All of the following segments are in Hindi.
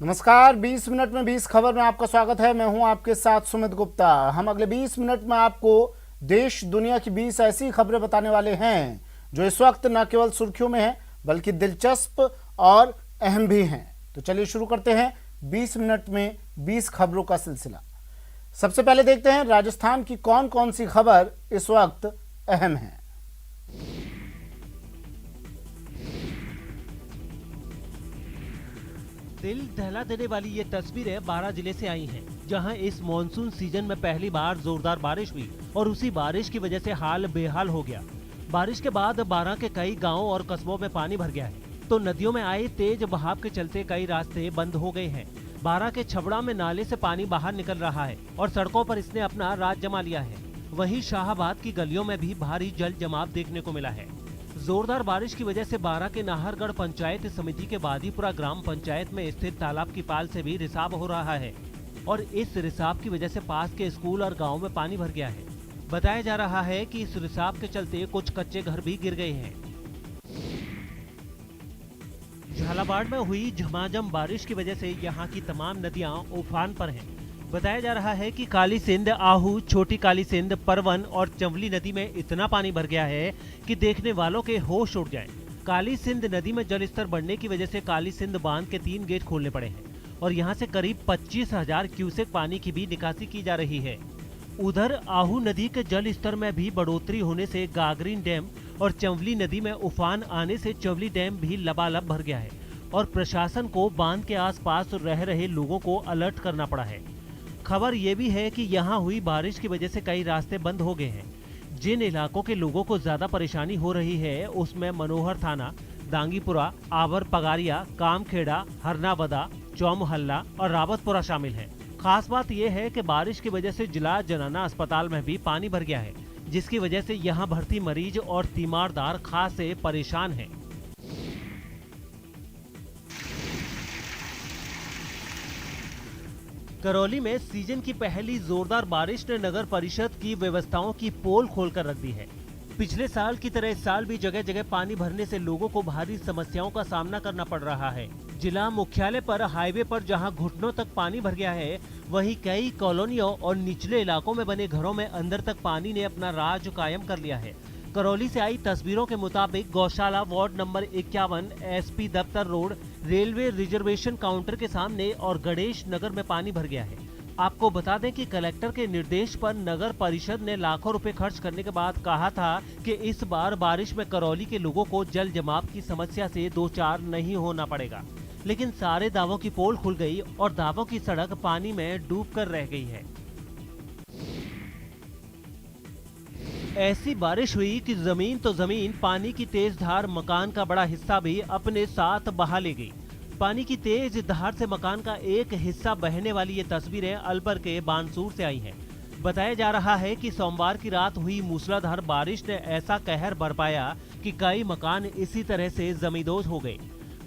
नमस्कार। 20 मिनट में 20 खबर में आपका स्वागत है। मैं हूं आपके साथ सुमित गुप्ता। हम अगले 20 मिनट में आपको देश दुनिया की 20 ऐसी खबरें बताने वाले हैं जो इस वक्त न केवल सुर्खियों में हैं बल्कि दिलचस्प और अहम भी हैं। तो चलिए शुरू करते हैं 20 मिनट में 20 खबरों का सिलसिला। सबसे पहले देखते हैं राजस्थान की कौन कौन सी खबर इस वक्त अहम है। दिल दहला देने वाली ये तस्वीरें 12 जिले से आई हैं, जहां इस मॉनसून सीजन में पहली बार जोरदार बारिश हुई और उसी बारिश की वजह से हाल बेहाल हो गया। बारिश के बाद 12 के कई गांवों और कस्बों में पानी भर गया है, तो नदियों में आए तेज बहाव के चलते कई रास्ते बंद हो गए हैं। 12 के छबड़ा में नाले से पानी बाहर निकल रहा है और सड़कों पर इसने अपना राज जमा लिया है। वहीं शाहाबाद की गलियों में भी भारी जल जमाव देखने को मिला है। जोरदार बारिश की वजह से 12 के नाहरगढ़ पंचायत समिति के बादीपुरा ग्राम पंचायत में स्थित तालाब की पाल से भी रिसाव हो रहा है और इस रिसाव की वजह से पास के स्कूल और गांव में पानी भर गया है। बताया जा रहा है कि इस रिसाव के चलते कुछ कच्चे घर भी गिर गए हैं। झालावाड़ में हुई झमाझम बारिश की वजह से यहां की तमाम नदियां उफान पर हैं। बताया जा रहा है कि काली सिंध, आहू, छोटी काली सिंध, परवन और चंवली नदी में इतना पानी भर गया है कि देखने वालों के होश उड़ जाएं। काली सिंध नदी में जलस्तर बढ़ने की वजह से काली सिंध बांध के 3 गेट खोलने पड़े हैं और यहां से करीब 25,000 क्यूसेक पानी की भी निकासी की जा रही है। उधर आहू नदी के जल स्तर में भी बढ़ोतरी होने से गागरीन डैम और चंवली नदी में उफान आने से चंवली डैम भी लबालब भर गया है और प्रशासन को बांध के आसपास रह रहे लोगों को अलर्ट करना पड़ा है। खबर ये भी है कि यहाँ हुई बारिश की वजह से कई रास्ते बंद हो गए हैं। जिन इलाकों के लोगों को ज्यादा परेशानी हो रही है उसमें मनोहर थाना, दांगीपुरा, आवर पगारिया, कामखेड़ा, हरनावदा, चौमहल्ला और रावतपुरा शामिल हैं। खास बात यह है कि बारिश की वजह से जिला जनाना अस्पताल में भी पानी भर गया है, जिसकी वजह से यहाँ भर्ती मरीज और तीमारदार खासे परेशान हैं। करौली में सीजन की पहली जोरदार बारिश ने नगर परिषद की व्यवस्थाओं की पोल खोलकर रख दी है। पिछले साल की तरह इस साल भी जगह जगह पानी भरने से लोगों को भारी समस्याओं का सामना करना पड़ रहा है। जिला मुख्यालय पर हाईवे पर जहां घुटनों तक पानी भर गया है, वहीं कई कॉलोनियों और निचले इलाकों में बने घरों में अंदर तक पानी ने अपना राज कायम कर लिया है। करौली से आई तस्वीरों के मुताबिक गौशाला वार्ड नंबर 51, एसपी दफ्तर रोड, रेलवे रिजर्वेशन काउंटर के सामने और गणेश नगर में पानी भर गया है। आपको बता दें कि कलेक्टर के निर्देश पर नगर परिषद ने लाखों रुपए खर्च करने के बाद कहा था कि इस बार बारिश में करौली के लोगों को जल जमाव की समस्या से दो चार नहीं होना पड़ेगा, लेकिन सारे दावों की पोल खुल गई और दावों की सड़क पानी में डूबकर रह गई है। ऐसी बारिश हुई कि जमीन तो जमीन, पानी की तेज धार मकान का बड़ा हिस्सा भी अपने साथ बहा ले गई। पानी की तेज धार से मकान का एक हिस्सा बहने वाली ये तस्वीरें अलवर के बानसूर से आई हैं। बताया जा रहा है कि सोमवार की रात हुई मूसलाधार बारिश ने ऐसा कहर बरपाया कि कई मकान इसी तरह से जमींदोज हो गए।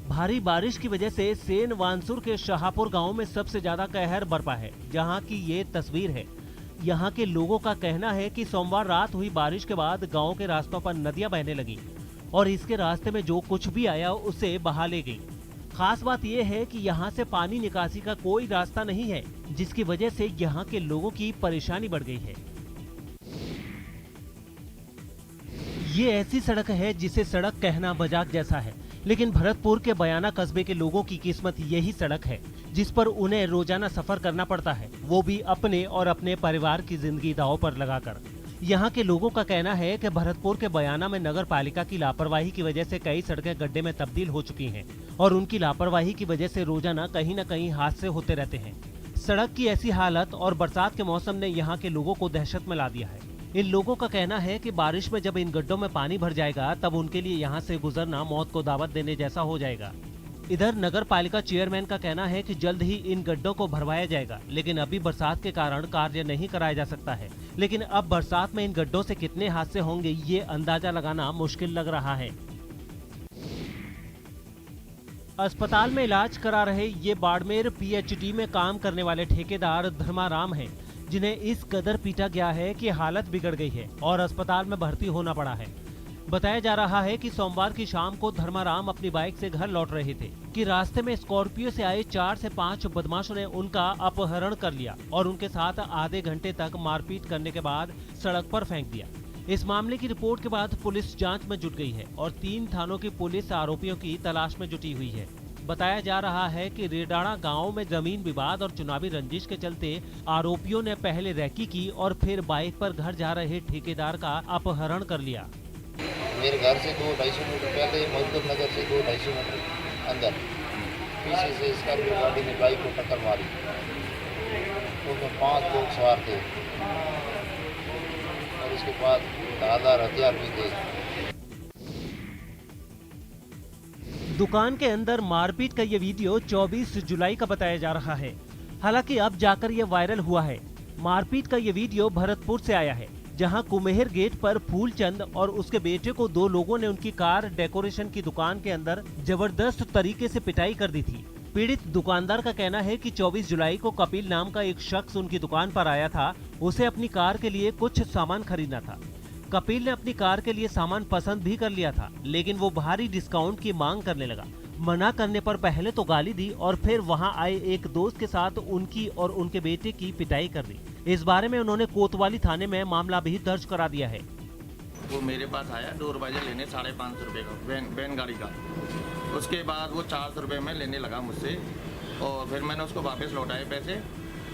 भारी बारिश की वजह से सेन वानसूर के शाहपुर गांव में सबसे ज्यादा कहर बरपा है, जहां की ये तस्वीर है। यहाँ के लोगों का कहना है कि सोमवार रात हुई बारिश के बाद गांव के रास्तों पर नदियां बहने लगी और इसके रास्ते में जो कुछ भी आया उसे बहा ले गई। खास बात यह है कि यहाँ से पानी निकासी का कोई रास्ता नहीं है, जिसकी वजह से यहाँ के लोगों की परेशानी बढ़ गई है। ये ऐसी सड़क है जिसे सड़क कहना मजाक जैसा है, लेकिन भरतपुर के बयाना कस्बे के लोगों की किस्मत यही सड़क है जिस पर उन्हें रोजाना सफर करना पड़ता है, वो भी अपने और अपने परिवार की जिंदगी दांव पर लगाकर। यहाँ के लोगों का कहना है कि भरतपुर के बयाना में नगर पालिका की लापरवाही की वजह से कई सड़कें गड्ढे में तब्दील हो चुकी हैं और उनकी लापरवाही की वजह से रोजाना कहीं न कहीं हादसे होते रहते हैं। सड़क की ऐसी हालत और बरसात के मौसम ने यहाँ के लोगों को दहशत में ला दिया है। इन लोगों का कहना है कि बारिश में जब इन गड्ढों में पानी भर जाएगा तब उनके लिए यहाँ से गुजरना मौत को दावत देने जैसा हो जाएगा। इधर नगर पालिका चेयरमैन का कहना है कि जल्द ही इन गड्ढों को भरवाया जाएगा, लेकिन अभी बरसात के कारण कार्य नहीं कराया जा सकता है। लेकिन अब बरसात में इन गड्ढों से कितने हादसे होंगे ये अंदाजा लगाना मुश्किल लग रहा है। अस्पताल में इलाज करा रहे ये बाड़मेर पीएचडी में काम करने वाले ठेकेदार धर्माराम हैं, जिन्हें इस कदर पीटा गया है कि हालत बिगड़ गई है और अस्पताल में भर्ती होना पड़ा है। बताया जा रहा है कि सोमवार की शाम को धर्माराम अपनी बाइक से घर लौट रहे थे कि रास्ते में स्कॉर्पियो से आए 4 से 5 बदमाशों ने उनका अपहरण कर लिया और उनके साथ आधे घंटे तक मारपीट करने के बाद सड़क पर फेंक दिया। इस मामले की रिपोर्ट के बाद पुलिस जांच में जुट गई है और 3 थानों की पुलिस आरोपियों की तलाश में जुटी हुई है। बताया जा रहा है कि रेडाणा गांव में जमीन विवाद और चुनावी रंजिश के चलते आरोपियों ने पहले रैकी की और फिर बाइक पर घर जा रहे ठेकेदार का अपहरण कर लिया। मेरे घर से 200-250 मीटर पहले मजदूर नगर से 200-250 मीटर अंदर पीछे से स्कॉर्पियो गाड़ी ने बाइक को टक्कर मारी। तो उसमें 5 लोग सवार थे और उसके बाद धारदार हथियार भी थे। दुकान के अंदर मारपीट का ये वीडियो 24 जुलाई का बताया जा रहा है। हालांकि अब जाकर ये वायरल हुआ है। मारपीट का ये वीडियो भरतपुर से आया है, जहां कुमेहर गेट पर फूलचंद और उसके बेटे को 2 लोगों ने उनकी कार डेकोरेशन की दुकान के अंदर जबरदस्त तरीके से पिटाई कर दी थी। पीड़ित दुकानदार का कहना है कि 24 जुलाई को कपिल नाम का एक शख्स उनकी दुकान पर आया था। उसे अपनी कार के लिए कुछ सामान खरीदना था। कपिल ने अपनी कार के लिए सामान पसंद भी कर लिया था, लेकिन वो भारी डिस्काउंट की मांग करने लगा। मना करने पर पहले तो गाली दी और फिर वहां आए एक दोस्त के साथ उनकी और उनके बेटे की पिटाई कर दी। इस बारे में उन्होंने कोतवाली थाने में मामला भी दर्ज करा दिया है। वो मेरे पास आया दरवाजा लेने 550 रुपये का बैन गाड़ी का। उसके बाद वो 400 रुपये में लेने लगा मुझसे और फिर मैंने उसको वापस लौटाए पैसे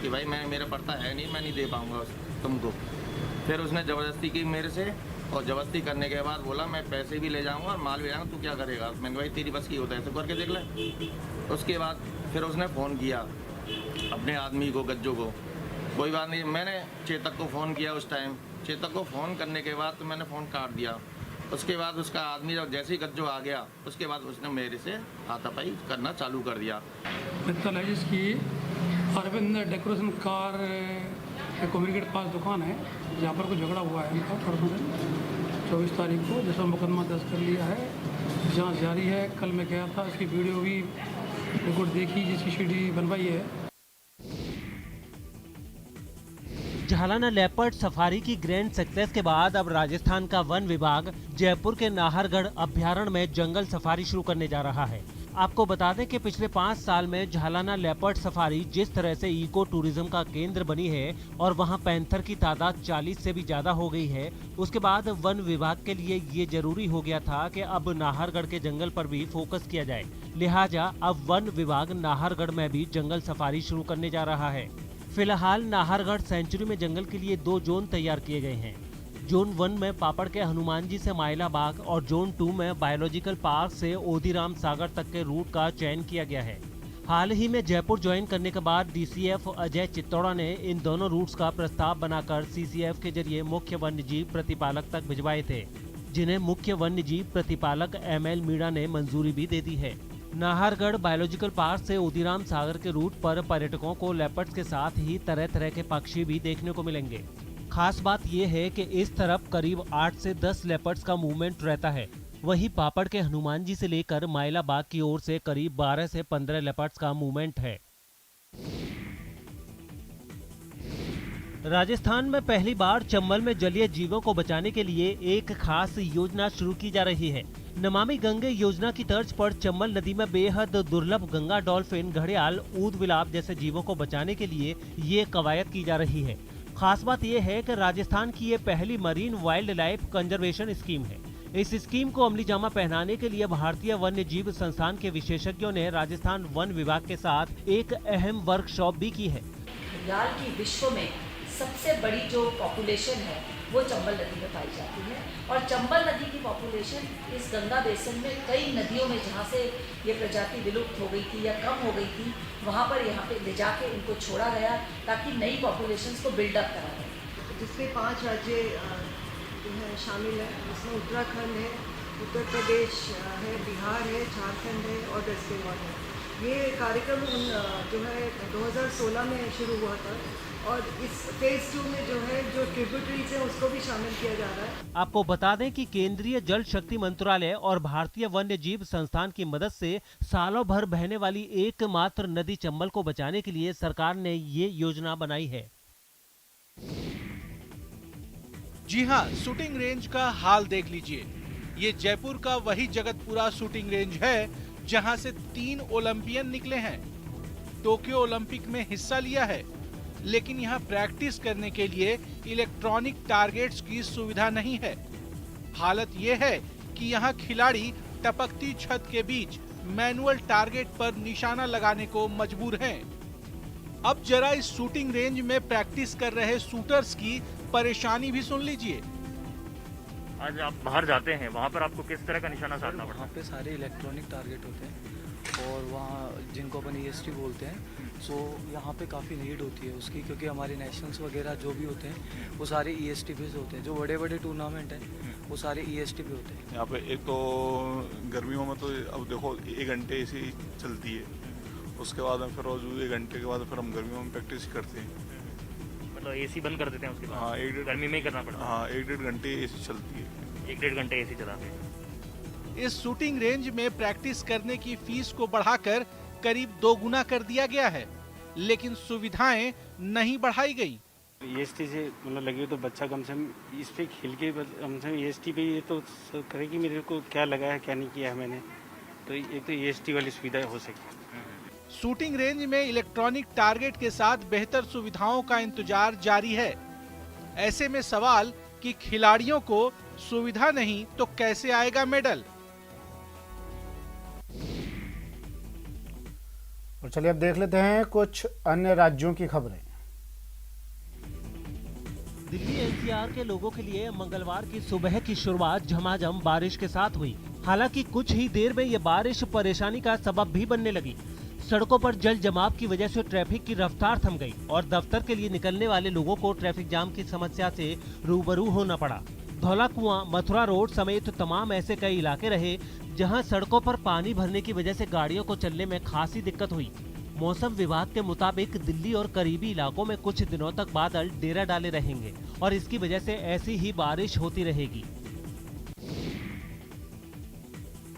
कि भाई मेरा पड़ता है नहीं, मैं नहीं दे पाऊँगा तुमको। फिर उसने ज़बरदस्ती की मेरे से और ज़बरदस्ती करने के बाद बोला मैं पैसे भी ले जाऊंगा और माल भी जाऊँगा, तू क्या करेगा। मैंने भाई तेरी बस की होता है तो करके देख ले। उसके बाद फिर उसने फ़ोन किया अपने आदमी को, गज्जो को। कोई बात नहीं, मैंने चेतक को फ़ोन किया उस टाइम। चेतक को फ़ोन करने के बाद तो मैंने फ़ोन काट दिया। उसके बाद उसका आदमी जब जैसे ही गज्जो आ गया उसके बाद उसने मेरे से हाथापाई करना चालू कर दिया। मित्तल है जिसकी अरविंद डेकोरेशन कार कम्युनिकेट के पास दुकान है, जहाँ पर कुछ झगड़ा हुआ है इनका परसों दिन 24 तारीख को, जिसमें मुकदमा दर्ज कर लिया है। जांच जारी है। कल मैं गया था, इसकी वीडियो भी रिकॉर्ड देखी, जिसकी सीडी बनवाई है। झालाना लेपर्ड सफारी की ग्रैंड सक्सेस के बाद अब राजस्थान का वन विभाग जयपुर के नाहरगढ़ अभ्यारण्य में जंगल सफारी शुरू करने जा रहा है। आपको बता दें कि पिछले 5 साल में झालाना लेपर्ड सफारी जिस तरह से इको टूरिज्म का केंद्र बनी है और वहां पैंथर की तादाद 40 से भी ज्यादा हो गई है, उसके बाद वन विभाग के लिए ये जरूरी हो गया था कि अब नाहरगढ़ के जंगल पर भी फोकस किया जाए। लिहाजा अब वन विभाग नाहरगढ़ में भी जंगल सफारी शुरू करने जा रहा है। फिलहाल नाहरगढ़ सेंचुरी में जंगल के लिए 2 जोन तैयार किए गए हैं। जोन 1 में पापड़ के हनुमान जी से माइला बाग और जोन 2 में बायोलॉजिकल पार्क से ओदीराम सागर तक के रूट का चयन किया गया है। हाल ही में जयपुर ज्वाइन करने के बाद डीसीएफ अजय चित्तौड़ा ने इन दोनों रूट्स का प्रस्ताव बनाकर सीसीएफ के जरिए मुख्य वन्यजीव प्रतिपालक तक भिजवाए थे, जिन्हें मुख्य वन्यजीव प्रतिपालक एमएल मीणा ने मंजूरी भी दे दी है। नाहरगढ़ बायोलॉजिकल पार्क से ओदीराम सागर के रूट पर पर्यटकों को लेपर्ड्स के साथ ही तरह तरह के पक्षी भी देखने को मिलेंगे। खास बात यह है कि इस तरफ करीब 8 से 10 लेपर्ड्स का मूवमेंट रहता है। वहीं पापड़ के हनुमान जी से लेकर माइला बाग की ओर से करीब 12 से 15 लेपर्ड्स का मूवमेंट है। राजस्थान में पहली बार चंबल में जलीय जीवों को बचाने के लिए एक खास योजना शुरू की जा रही है। नमामि गंगे योजना की तर्ज पर चंबल नदी में बेहद दुर्लभ गंगा डॉल्फिन, घड़ियाल, ऊद विलाप जैसे जीवों को बचाने के लिए ये कवायद की जा रही है। खास बात यह है कि राजस्थान की ये पहली marine wild life conservation scheme है। इस स्कीम को अमली जामा पहनाने के लिए भारतीय वन्य जीव संस्थान के विशेषज्ञों ने राजस्थान वन विभाग के साथ एक अहम वर्कशॉप भी की है। घड़ियाल की विश्व में सबसे बड़ी जो पॉपुलेशन है वो चंबल नदी में पाई जाती है और चंबल नदी की पॉपुलेशन इस गंगा बेसिन में कई नदियों में जहाँ से ये प्रजाति विलुप्त हो गई थी या कम हो गई थी, वहाँ पर यहाँ पे ले जाके इनको छोड़ा गया ताकि नई पॉपुलेशंस को बिल्डअप करा जाए। जिसमें 5 राज्य जो है शामिल है, जिसमें उत्तराखंड है, उत्तर प्रदेश है, बिहार है, झारखंड है और वेस्ट बंगाल है। ये कार्यक्रम जो है 2016 में शुरू हुआ था और इस फेज 2 में जो है जो ट्रिब्यूटरीज है उसको भी शामिल किया जा रहा है। आपको बता दें कि केंद्रीय जल शक्ति मंत्रालय और भारतीय वन्य जीव संस्थान की मदद से सालों भर बहने वाली एकमात्र नदी चंबल को बचाने के लिए सरकार ने ये योजना बनाई है। जी हां, शूटिंग रेंज का हाल देख लीजिए। ये जयपुर का वही जगतपुरा शूटिंग रेंज है जहां से 3 ओलंपियन निकले हैं। टोक्यो ओलंपिक में हिस्सा लिया है, लेकिन यहाँ प्रैक्टिस करने के लिए इलेक्ट्रॉनिक टारगेट्स की सुविधा नहीं है। हालत ये है कि यहाँ खिलाड़ी टपकती छत के बीच मैनुअल टारगेट पर निशाना लगाने को मजबूर हैं। अब जरा इस शूटिंग रेंज में प्रैक्टिस कर रहे शूटर्स की परेशानी भी सुन लीजिए। आज आप बाहर जाते हैं, वहाँ पर आपको किस तरह का निशाना साधना पड़ता है? वहाँ पे सारे इलेक्ट्रॉनिक टारगेट होते हैं और वहाँ जिनको अपन EST बोलते हैं, सो यहाँ पे काफ़ी नीड होती है उसकी, क्योंकि हमारे नेशनल्स वगैरह जो भी होते हैं वो सारे EST बेस्ड होते हैं। जो बड़े बड़े टूर्नामेंट हैं वो सारे EST पे होते हैं। यहाँ पे एक तो गर्मियों में तो अब देखो 1 घंटे ऐसी चलती है, उसके बाद में फिर रोज 1 घंटे के बाद फिर हम गर्मियों में प्रैक्टिस करते हैं। मतलब AC बंद कर देते हैं उसके बाद? हाँ, 1-1.5 गर्मी में ही करना पड़ता है। हाँ, 1-1.5 घंटे AC चलती है। 1-1.5 घंटे AC चलाते हैं। इस शूटिंग रेंज में प्रैक्टिस करने की फीस को बढ़ाकर करीब 2 गुना कर दिया गया है, लेकिन सुविधाएं नहीं बढ़ाई गई। EST से मतलब लगे तो बच्चा कम से कम इस पे खेल के कम से कम EST पे ये तो करे कि मेरे को क्या लगा है क्या नहीं किया है मैंने, तो एक तो EST वाली सुविधा हो सके। शूटिंग रेंज में इलेक्ट्रॉनिक टारगेट के साथ बेहतर सुविधाओं का इंतजार जारी है। ऐसे में सवाल कि खिलाड़ियों को सुविधा नहीं तो कैसे आएगा मेडल। और चलिए अब देख लेते हैं कुछ अन्य राज्यों की खबरें। दिल्ली NCR के लोगों के लिए मंगलवार की सुबह की शुरुआत झमाझम बारिश के साथ हुई। हालांकि कुछ ही देर में ये बारिश परेशानी का सबब भी बनने लगी। सड़कों पर जल जमाव की वजह से ट्रैफिक की रफ्तार थम गई और दफ्तर के लिए निकलने वाले लोगों को ट्रैफिक जाम की समस्या से रूबरू होना पड़ा। धौला कुआं, मथुरा रोड समेत तमाम ऐसे कई इलाके रहे जहां सड़कों पर पानी भरने की वजह से गाड़ियों को चलने में खासी दिक्कत हुई। मौसम विभाग के मुताबिक दिल्ली और करीबी इलाकों में कुछ दिनों तक बादल डेरा डाले रहेंगे और इसकी वजह से ऐसी ही बारिश होती रहेगी।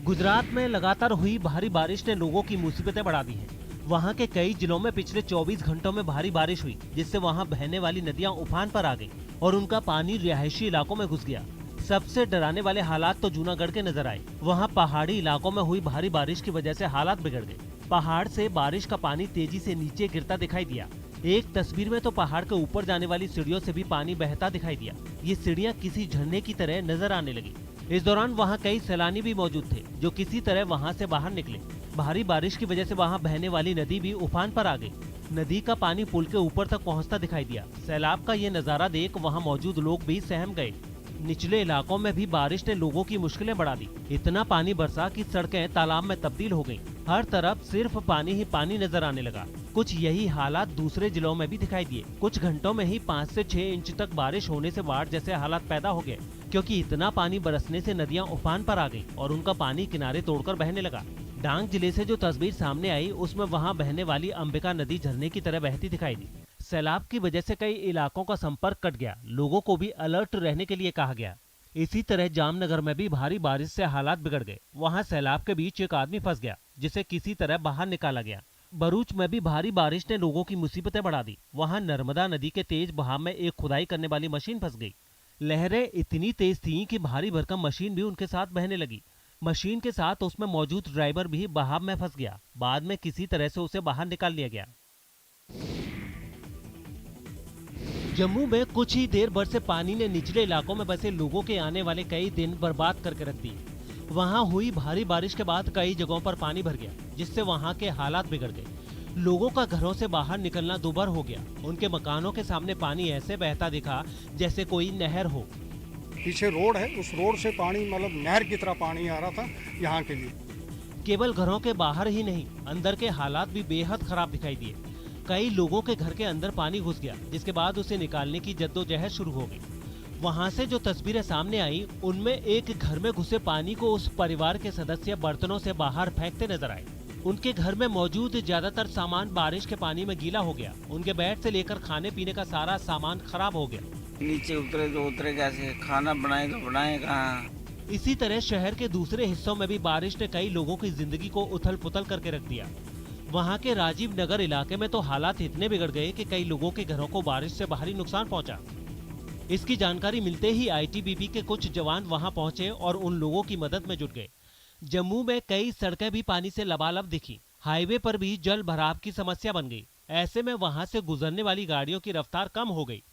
गुजरात में लगातार हुई भारी बारिश ने लोगों की मुसीबतें बढ़ा दी हैं। वहां के कई जिलों में पिछले 24 घंटों में भारी बारिश हुई, जिससे वहां बहने वाली नदियां उफान पर आ गईं और उनका पानी रिहायशी इलाकों में घुस गया। सबसे डराने वाले हालात तो जूनागढ़ के नजर आए। वहां पहाड़ी इलाकों में हुई भारी बारिश की वजह से हालात बिगड़ गए। पहाड़ से बारिश का पानी तेजी से नीचे गिरता दिखाई दिया। एक तस्वीर में तो पहाड़ के ऊपर जाने वाली सीढ़ियों से भी पानी बहता दिखाई दिया। ये सीढ़ियां किसी झरने की तरह नजर आने लगी। इस दौरान वहां कई सैलानी भी मौजूद थे जो किसी तरह वहां से बाहर निकले। भारी बारिश की वजह से वहां बहने वाली नदी भी उफान पर आ गई। नदी का पानी पुल के ऊपर तक पहुंचता दिखाई दिया। सैलाब का ये नजारा देख वहां मौजूद लोग भी सहम गए। निचले इलाकों में भी बारिश ने लोगों की मुश्किलें बढ़ा दी। इतना पानी बरसा कि सड़कें तालाब में तब्दील हो गईं। हर तरफ सिर्फ पानी ही पानी नजर आने लगा। कुछ यही हालात दूसरे जिलों में भी दिखाई दिए। कुछ घंटों में ही 5 से 6 इंच तक बारिश होने से बाढ़ जैसे हालात पैदा हो गए, क्योंकि इतना पानी बरसने से नदियां उफान पर आ गईं और उनका पानी किनारे तोड़कर बहने लगा। डांग जिले से जो तस्वीर सामने आई उसमें वहां बहने वाली अंबिका नदी झरने की तरह बहती दिखाई दी। सैलाब की वजह से कई इलाकों का संपर्क कट गया। लोगों को भी अलर्ट रहने के लिए कहा गया। इसी तरह जामनगर में भी भारी बारिश से हालात बिगड़ गए। वहां सैलाब के बीच एक आदमी फंस गया, जिसे किसी तरह बाहर निकाला गया। भरूच में भी भारी बारिश ने लोगों की मुसीबतें बढ़ा दी। वहां नर्मदा नदी के तेज बहाव में एक खुदाई करने वाली मशीन फंस गई। लहरें इतनी तेज थीं कि भारी भरकम मशीन भी उनके साथ बहने लगी। मशीन के साथ उसमें मौजूद ड्राइवर भी बहाव में फंस गया। बाद में किसी तरह से उसे बाहर निकाल लिया गया। जम्मू में कुछ ही देर बरसे पानी ने निचले इलाकों में बसे लोगों के आने वाले कई दिन बर्बाद करके रख दिए। वहां हुई भारी बारिश के बाद कई जगहों पर पानी भर गया, जिससे वहां के हालात बिगड़ गए। लोगों का घरों से बाहर निकलना दुभर हो गया। उनके मकानों के सामने पानी ऐसे बहता दिखा जैसे कोई नहर हो। पीछे रोड है, उस रोड से पानी मतलब नहर की तरह पानी आ रहा था यहाँ के लिए। केवल घरों के बाहर ही नहीं, अंदर के हालात भी बेहद खराब दिखाई दिए। कई लोगों के घर के अंदर पानी घुस गया, जिसके बाद उसे निकालने की जद्दोजहद शुरू हो गई। वहां से जो तस्वीरें सामने आई उनमें एक घर में घुसे पानी को उस परिवार के सदस्य बर्तनों से बाहर फेंकते नजर आए। उनके घर में मौजूद ज्यादातर सामान बारिश के पानी में गीला हो गया। उनके बेड से लेकर खाने पीने का सारा सामान खराब हो गया। नीचे उतरे तो उतरे कैसे, खाना बनाए तो बनाए कहाँ। इसी तरह शहर के दूसरे हिस्सों में भी बारिश ने कई लोगों की जिंदगी को उथल पुथल करके रख दिया। वहां के राजीव नगर इलाके में तो हालात इतने बिगड़ गए कि कई लोगों के घरों को बारिश से भारी नुकसान पहुंचा। इसकी जानकारी मिलते ही आईटीबीपी के कुछ जवान वहां पहुंचे और उन लोगों की मदद में जुट गए। जम्मू में कई सड़कें भी पानी से लबालब दिखी। हाईवे पर भी जल भराव की समस्या बन गई। ऐसे में वहां से गुजरने वाली गाड़ियों की रफ्तार कम हो गई।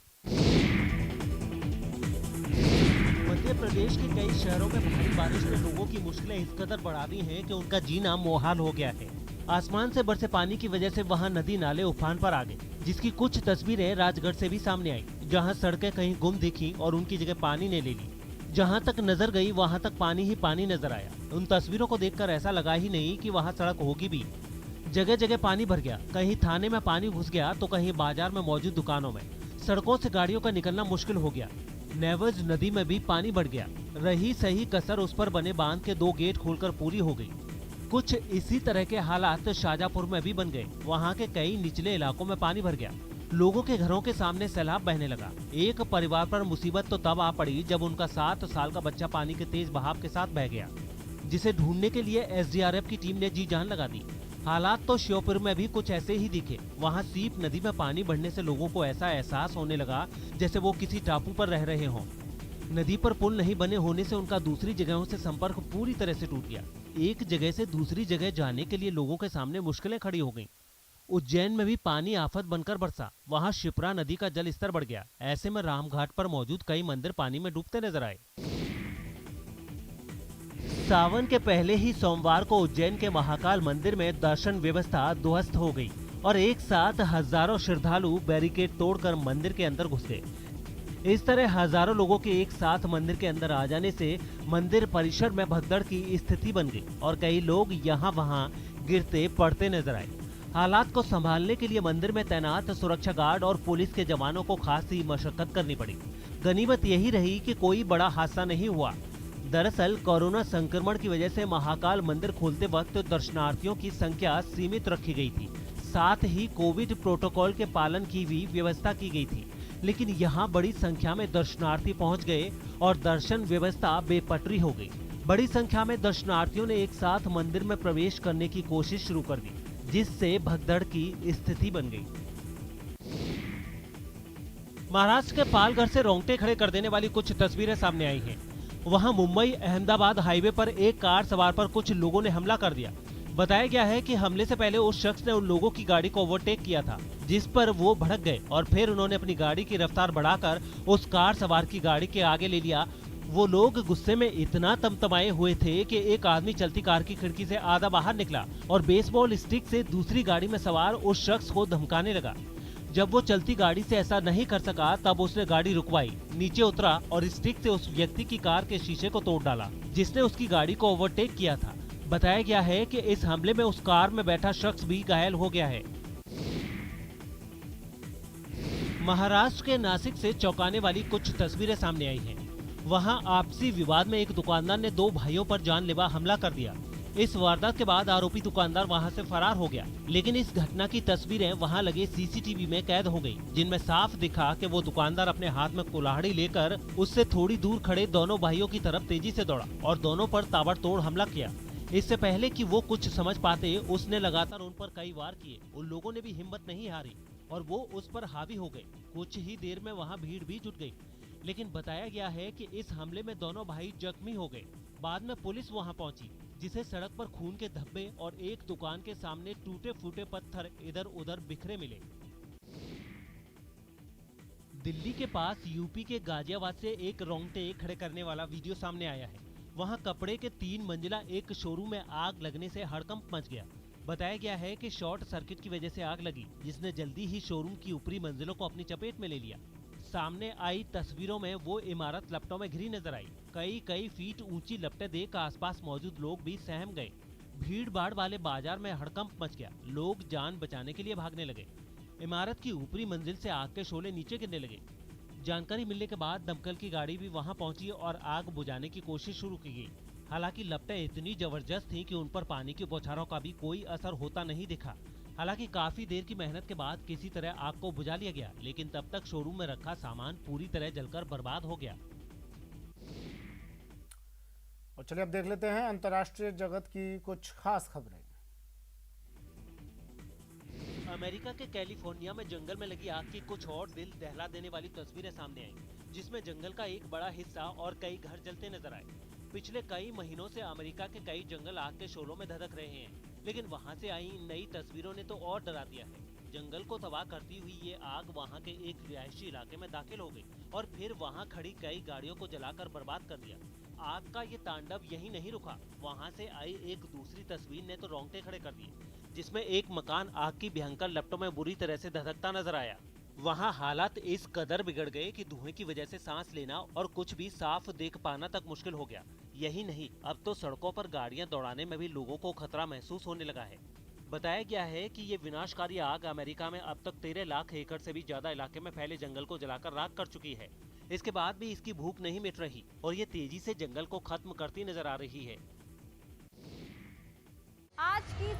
मध्य प्रदेश के कई शहरों में भारी बारिश ने लोगों की मुश्किलें इस कदर बढ़ा दी हैं कि उनका जीना मुहाल हो गया है। आसमान से बरसे पानी की वजह से वहां नदी नाले उफान पर आ गए, जिसकी कुछ तस्वीरें राजगढ़ से भी सामने आई, जहां सड़कें कहीं गुम दिखी और उनकी जगह पानी ने ले ली। जहां तक नजर गई वहां तक पानी ही पानी नजर आया। उन तस्वीरों को देखकर ऐसा लगा ही नहीं कि वहां सड़क होगी भी। जगह जगह पानी भर गया, कहीं थाने में पानी घुस गया तो कहीं बाजार में मौजूद दुकानों में। सड़कों से गाड़ियों का निकलना मुश्किल हो गया। नेवज नदी में भी पानी बढ़ गया। रही सही कसर उस पर बने बांध के 2 गेट खोलकर पूरी हो गई। कुछ इसी तरह के हालात शाजापुर में भी बन गए। वहाँ के कई निचले इलाकों में पानी भर गया। लोगों के घरों के सामने सैलाब बहने लगा। एक परिवार पर मुसीबत तो तब आ पड़ी जब उनका 7 साल का बच्चा पानी के तेज बहाव के साथ बह गया, जिसे ढूंढने के लिए एसडीआरएफ की टीम ने जी जान लगा दी। हालात तो श्योपुर में भी कुछ ऐसे ही दिखे। वहाँ सीप नदी में पानी बढ़ने से लोगों को ऐसा एहसास होने लगा जैसे वो किसी टापू पर रह रहे हों। नदी पर पुल नहीं बने होने से उनका दूसरी जगहों से संपर्क पूरी तरह से टूट गया। एक जगह से दूसरी जगह जाने के लिए लोगों के सामने मुश्किलें खड़ी हो गईं। उज्जैन में भी पानी आफत बनकर बरसा। वहां शिप्रा नदी का जल स्तर बढ़ गया। ऐसे में रामघाट पर मौजूद कई मंदिर पानी में डूबते नजर आए। सावन के पहले ही सोमवार को उज्जैन के महाकाल मंदिर में दर्शन व्यवस्था ध्वस्त हो गई और एक साथ हजारों श्रद्धालु बैरिकेड तोड़कर मंदिर के अंदर घुस गए। इस तरह हजारों लोगों के एक साथ मंदिर के अंदर आ जाने से मंदिर परिसर में भगदड़ की स्थिति बन गई और कई लोग यहाँ वहाँ गिरते पड़ते नजर आए। हालात को संभालने के लिए मंदिर में तैनात सुरक्षा गार्ड और पुलिस के जवानों को खासी मशक्कत करनी पड़ी। गनीमत यही रही कि कोई बड़ा हादसा नहीं हुआ। दरअसल कोरोना संक्रमण की वजह से महाकाल मंदिर खोलते वक्त दर्शनार्थियों की संख्या सीमित रखी गई थी। साथ ही कोविड प्रोटोकॉल के पालन की भी व्यवस्था की गई थी, लेकिन यहाँ बड़ी संख्या में दर्शनार्थी पहुँच गए और दर्शन व्यवस्था बेपटरी हो गई। बड़ी संख्या में दर्शनार्थियों ने एक साथ मंदिर में प्रवेश करने की कोशिश शुरू कर दी, जिससे भगदड़ की स्थिति बन गई। महाराष्ट्र के पालघर से रोंगटे खड़े कर देने वाली कुछ तस्वीरें सामने आई हैं। वहां मुंबई अहमदाबाद हाईवे पर एक कार सवार पर कुछ लोगों ने हमला कर दिया। बताया गया है कि हमले से पहले उस शख्स ने उन लोगों की गाड़ी को ओवरटेक किया था, जिस पर वो भड़क गए और फिर उन्होंने अपनी गाड़ी की रफ्तार बढ़ाकर उस कार सवार की गाड़ी के आगे ले लिया। वो लोग गुस्से में इतना तमतमाए हुए थे कि एक आदमी चलती कार की खिड़की से आधा बाहर निकला और बेसबॉल स्टिक से दूसरी गाड़ी में सवार उस शख्स को धमकाने लगा। जब वो चलती गाड़ी से ऐसा नहीं कर सका तब उसने गाड़ी रुकवाई, नीचे उतरा और स्टिक से उस व्यक्ति की कार के शीशे को तोड़ डाला, जिसने उसकी गाड़ी को ओवरटेक किया था। बताया गया है कि इस हमले में उस कार में बैठा शख्स भी घायल हो गया है। महाराष्ट्र के नासिक से चौंकाने वाली कुछ तस्वीरें सामने आई हैं। वहां आपसी विवाद में एक दुकानदार ने 2 भाइयों पर जानलेवा हमला कर दिया। इस वारदात के बाद आरोपी दुकानदार वहां से फरार हो गया, लेकिन इस घटना की तस्वीरें वहां लगे सीसीटीवी में कैद हो गई, जिनमें साफ दिखा कि वो दुकानदार अपने हाथ में कुल्हाड़ी लेकर उससे थोड़ी दूर खड़े दोनों भाइयों की तरफ तेजी से दौड़ा और दोनों पर ताबड़तोड़ हमला किया। इससे पहले कि वो कुछ समझ पाते, उसने लगातार उन पर कई वार किए। उन लोगों ने भी हिम्मत नहीं हारी और वो उस पर हावी हो गए। कुछ ही देर में वहाँ भीड़ भी जुट गई, लेकिन बताया गया है कि इस हमले में दोनों भाई जख्मी हो गए। बाद में पुलिस वहां पहुंची, जिसे सड़क पर खून के धब्बे और एक दुकान के सामने टूटे फूटे पत्थर इधर उधर बिखरे मिले। दिल्ली के पास यूपी के गाजियाबाद से एक रोंगटे खड़े करने वाला वीडियो सामने आया है। वहां कपड़े के 3 मंजिला एक शोरूम में आग लगने से हड़कंप मच गया। बताया गया है कि शॉर्ट सर्किट की वजह से आग लगी, जिसने जल्दी ही शोरूम की ऊपरी मंजिलों को अपनी चपेट में ले लिया। सामने आई तस्वीरों में वो इमारत लपटों में घिरी नजर आई। कई फीट ऊंची लपटें देख आसपास मौजूद लोग भी सहम गए। भीड़ भाड़ वाले बाजार में हड़कंप मच गया। लोग जान बचाने के लिए भागने लगे। इमारत की ऊपरी मंजिल से आग के शोले नीचे गिरने लगे। जानकारी मिलने के बाद दमकल की गाड़ी भी वहां पहुंची और आग बुझाने की कोशिश शुरू की गई। हालांकि लपटें इतनी जबरदस्त थीं कि उन पर पानी की बौछारों का भी कोई असर होता नहीं दिखा। हालांकि काफी देर की मेहनत के बाद किसी तरह आग को बुझा लिया गया, लेकिन तब तक शोरूम में रखा सामान पूरी तरह जलकर बर्बाद हो गया। और चलिए अब देख लेते हैं अंतर्राष्ट्रीय जगत की कुछ खास खबरें। अमेरिका के कैलिफोर्निया में जंगल में लगी आग की कुछ और दिल दहला देने वाली तस्वीरें सामने आई, जिसमें जंगल का एक बड़ा हिस्सा और कई घर जलते नजर आए। पिछले कई महीनों से अमेरिका के कई जंगल आग के शोलों में धधक रहे हैं, लेकिन वहां से आई इन नई तस्वीरों ने तो और डरा दिया है। जंगल को तबाह करती हुई ये आग वहां के एक रिहायशी इलाके में दाखिल हो गई और फिर वहां खड़ी कई गाड़ियों को जलाकर बर्बाद कर दिया। आग का ये तांडव यही नहीं रुका, वहां से आई एक दूसरी तस्वीर ने तो रोंगटे खड़े कर दिए, जिसमें एक मकान आग की भयंकर लपटों में बुरी तरह से धधकता नजर आया। वहां हालात इस कदर बिगड़ गए कि धुएं की वजह से सांस लेना और कुछ भी साफ देख पाना तक मुश्किल हो गया। यही नहीं, अब तो सड़कों पर गाड़ियां दौड़ाने में भी लोगों को खतरा महसूस होने लगा है। बताया गया है कि ये विनाशकारी आग अमेरिका में अब तक 13 लाख एकड़ से भी ज्यादा इलाके में फैले जंगल को जलाकर राख कर चुकी है। इसके बाद भी इसकी भूख नहीं मिट रही और ये तेजी से जंगल को खत्म करती नजर आ रही है। आज की